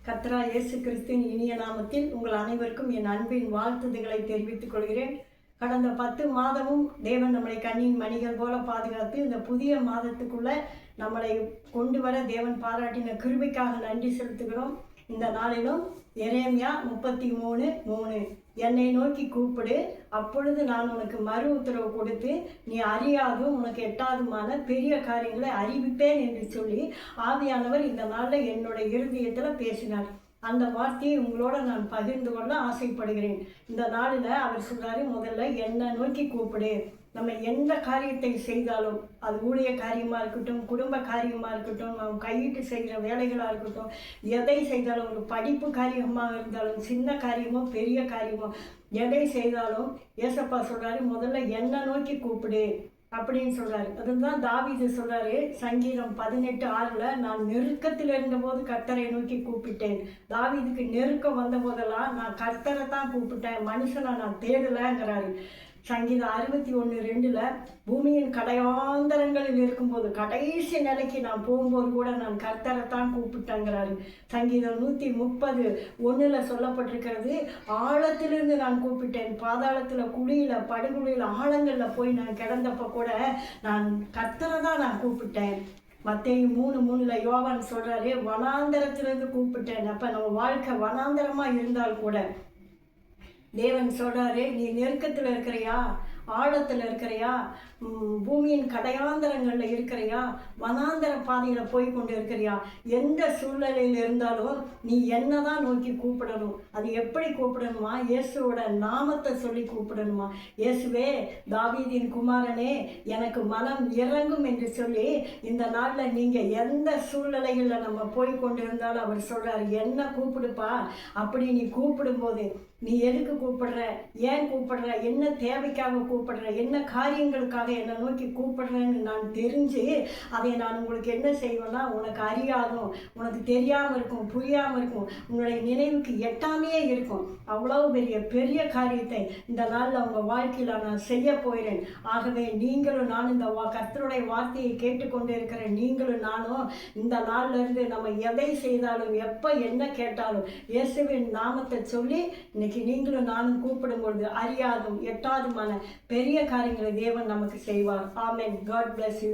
கர்த்தராகிய இயேசு கிறிஸ்துவின் இனிய நாமத்தில் உங்கள் அனைவருக்கும் என் அன்பின் வாழ்த்துதல்களை தெரிவித்துக் கொள்கிறேன். கடந்த 10 மாதமும் தேவன் நம்மளை கண்ணின் மணிகள் போல பாதுகாத்து இந்த புதிய மாதத்துக்குள்ள நம்மளை கொண்டு வர தேவன் பாராட்டின கிருபைக்காக நன்றி செலுத்துகிறோம். இந்த நாளிலும் எரேமியா 33:3 என்னை நோக்கி கூப்பிடு, அப்பொழுது நான் உனக்கு மறு உத்தரவு கொடுத்து நீ அறியாதும் உனக்கு எட்டாதுமான பெரிய காரியங்களை அறிவிப்பேன் என்று சொல்லி ஆவியானவர் இந்த நாளில் என்னுடைய இருதயத்தில் பேசினார். அந்த வார்த்தையை உங்களோட நான் பகிர்ந்து கொள்ள ஆசைப்படுகிறேன். இந்த நாளில் அவர் சொல்றாரு, முதல்ல என்னை நோக்கி கூப்பிடு. நம்ம எந்த காரியத்தை செய்தாலும், அது ஊழிய காரியமாக இருக்கட்டும், குடும்ப காரியமாக இருக்கட்டும், நம்ம கையிட்டு செய்கிற வேலைகளாக இருக்கட்டும், எதை செய்தாலும், ஒரு படிப்பு காரியமாக இருந்தாலும், சின்ன காரியமோ பெரிய காரியமோ எதை செய்தாலும் ஏசப்பா சொல்கிறாரு, முதல்ல என்னை நோக்கி கூப்பிடு அப்படின்னு சொல்கிறாரு. அதுதான் தாவீது சொல்கிறாரு, சங்கீதம் 18:6 நான் நெருக்கத்தில் இருந்தபோது கர்த்தரை நோக்கி கூப்பிட்டேன். தாவீதுக்கு நெருக்கம் வந்த போதெல்லாம் நான் கர்த்தரை தான் கூப்பிட்டேன், மனுஷனை நான் தேடலைங்கிறாரு. சங்கீதம் 61:2 பூமியின் கடையாந்தரங்களில் இருக்கும்போது, கடைசி நிலைக்கு நான் போகும்போது கூட நான் கர்த்தரை தான் கூப்பிட்டேங்கிறாரு. சங்கீதம் 130:1 சொல்லப்பட்டிருக்கிறது, ஆழத்திலிருந்து நான் கூப்பிட்டேன், பாதாளத்தில், குழியில், படுகுழியில், ஆழங்களில் போய் நான் கிடந்தப்ப கூட நான் கர்த்தரை தான் நான் கூப்பிட்டேன். மத்தேயு 3:3 யோவான் சொல்றாரு, வனாந்தரத்திலிருந்து கூப்பிட்டேன். அப்போ நம்ம வாழ்க்கை வனாந்தரமாக இருந்தால் கூட தேவன் சொல்கிறாரு, நீ நெருக்கத்தில் இருக்கிறியா, ஆழத்தில் இருக்கிறியா, பூமியின் கடையாந்தரங்களில் இருக்கிறியா, வனாந்தர பாதையில் போய் கொண்டு இருக்கிறியா, எந்த சூழ்நிலையில் இருந்தாலும் நீ என்ன தான் நோக்கி கூப்பிடணும். அது எப்படி கூப்பிடணுமா? இயேசுவோட நாமத்தை சொல்லி கூப்பிடணுமா? இயேசுவே, தாவீதின் குமாரனே, எனக்கு மனம் இறங்கும் என்று சொல்லி இந்த நாளில் நீங்கள் எந்த சூழ்நிலைகளில் நம்ம போய் கொண்டு இருந்தாலும் அவர் சொல்கிறார், என்ன கூப்பிடுப்பா. அப்படி நீ கூப்பிடும்போது நீ எதுக்கு கூப்பிடுற, ஏன் கூப்பிடுற, என்ன தேவைக்காக கூப்பிடுற, என்ன காரியங்களுக்காக என்னை நோக்கி கூப்பிடுறேன்னு நான் தெரிஞ்சு அதை நான் உங்களுக்கு என்ன செய்வேன்னா, உனக்கு அறியாதும், உனக்கு தெரியாமல் இருக்கும், புரியாமல் இருக்கும், உங்களுடைய நினைவுக்கு எட்டாமையே இருக்கும். அவ்வளோ பெரிய காரியத்தை இந்த நாளில் உங்கள் வாழ்க்கையில் நான் செய்ய போகிறேன். ஆகவே நீங்களும் நானும் இந்த கர்த்தருடைய வார்த்தையை கேட்டுக்கொண்டு இருக்கிற நீங்களும் நானும் இந்த நாளிலிருந்து நம்ம எதை செய்தாலும், எப்போ என்ன கேட்டாலும் இயேசுவின் நாமத்தை சொல்லி இன்னைக்கு நீங்களும் நானும் கூப்பிடும் பொழுது அறியாதும் எட்டாதுமான பெரிய காரியங்களை தேவன் நமக்கு செய்வார். ஆமென். God bless you.